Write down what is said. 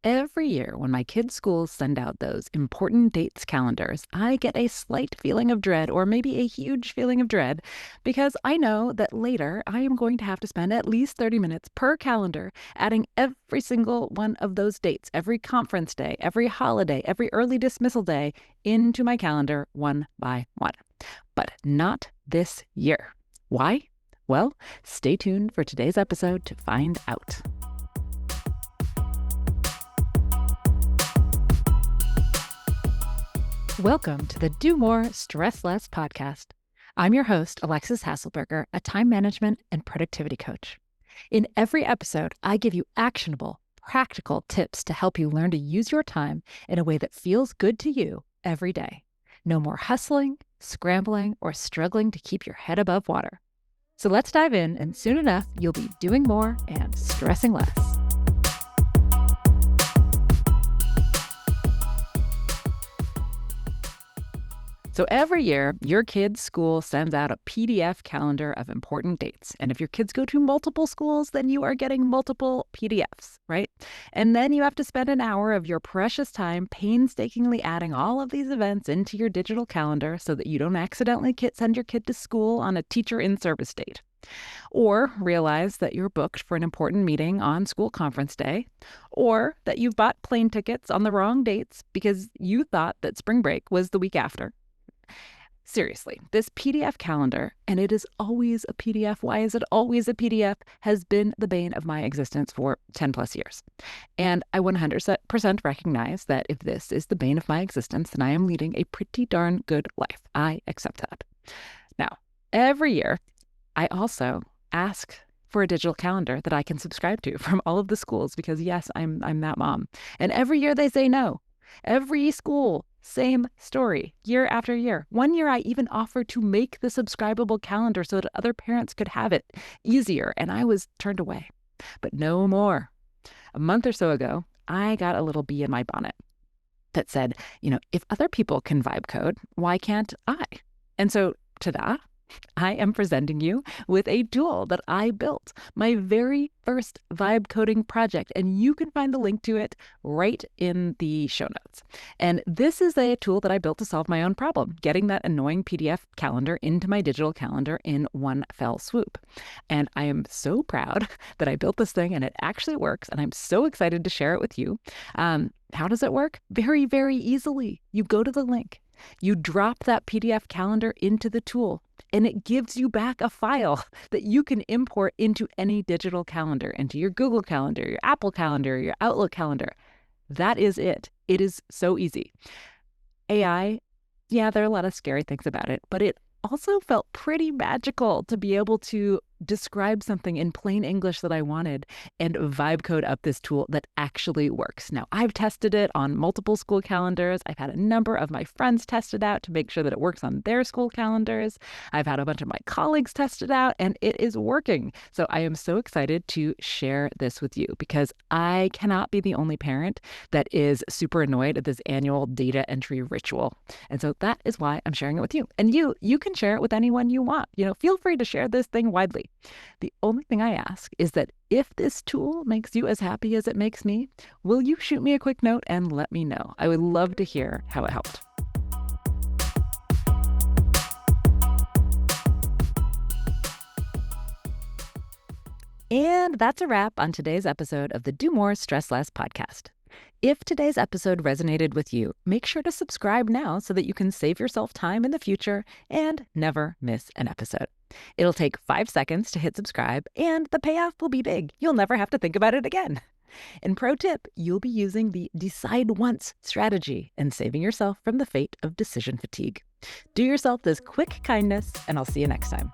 Every year, when my kids' schools send out those important dates calendars, I get a slight feeling of dread, or maybe a huge feeling of dread, because I know that later I am going to have to spend at least 30 minutes per calendar adding every single one of those dates, every conference day, every holiday, every early dismissal day into my calendar one by one. But not this year. Why? Well, stay tuned for today's episode to find out. Welcome to the Do More, Stress Less podcast. I'm your host, Alexis Hasselberger, a time management and productivity coach. In every episode, I give you actionable, practical tips to help you learn to use your time in a way that feels good to you every day. No more hustling, scrambling, or struggling to keep your head above water. So let's dive in, and soon enough, you'll be doing more and stressing less. So every year, your kid's school sends out a PDF calendar of important dates. And if your kids go to multiple schools, then you are getting multiple PDFs, right? And then you have to spend an hour of your precious time painstakingly adding all of these events into your digital calendar so that you don't accidentally send your kid to school on a teacher in service date. Or realize that you're booked for an important meeting on school conference day, or that you've bought plane tickets on the wrong dates because you thought that spring break was the week after. Seriously, this PDF calendar, and it is always a PDF, why is it always a PDF, has been the bane of my existence for 10 plus years. And I 100% recognize that if this is the bane of my existence, then I am leading a pretty darn good life. I accept that. Now, every year, I also ask for a digital calendar that I can subscribe to from all of the schools because, yes, I'm that mom. And every year they say no. Every school, same story, year after year. One year I even offered to make the subscribable calendar so that other parents could have it easier, and I was turned away. But no more. A month or so ago, I got a little bee in my bonnet that said, if other people can vibe code, why can't I? And so, ta-da, I am presenting you with a tool that I built, my very first vibe coding project, and you can find the link to it right in the show notes. And this is a tool that I built to solve my own problem, getting that annoying PDF calendar into my digital calendar in one fell swoop. And I am so proud that I built this thing and it actually works, and I'm so excited to share it with you. How does it work? Very, very easily. You go to the link. You drop that PDF calendar into the tool, and it gives you back a file that you can import into any digital calendar, into your Google Calendar, your Apple Calendar, your Outlook Calendar. That is it. It is so easy. AI, yeah, there are a lot of scary things about it, but it also felt pretty magical to be able to describe something in plain English that I wanted and vibe code up this tool that actually works. Now, I've tested it on multiple school calendars. I've had a number of my friends test it out to make sure that it works on their school calendars. I've had a bunch of my colleagues test it out, and it is working. So I am so excited to share this with you because I cannot be the only parent that is super annoyed at this annual data entry ritual. And so that is why I'm sharing it with you. And you can share it with anyone you want. Feel free to share this thing widely. The only thing I ask is that if this tool makes you as happy as it makes me, will you shoot me a quick note and let me know? I would love to hear how it helped. And that's a wrap on today's episode of the Do More, Stress Less podcast. If today's episode resonated with you, make sure to subscribe now so that you can save yourself time in the future and never miss an episode. It'll take 5 seconds to hit subscribe, and the payoff will be big. You'll never have to think about it again. And pro tip, you'll be using the decide once strategy and saving yourself from the fate of decision fatigue. Do yourself this quick kindness, and I'll see you next time.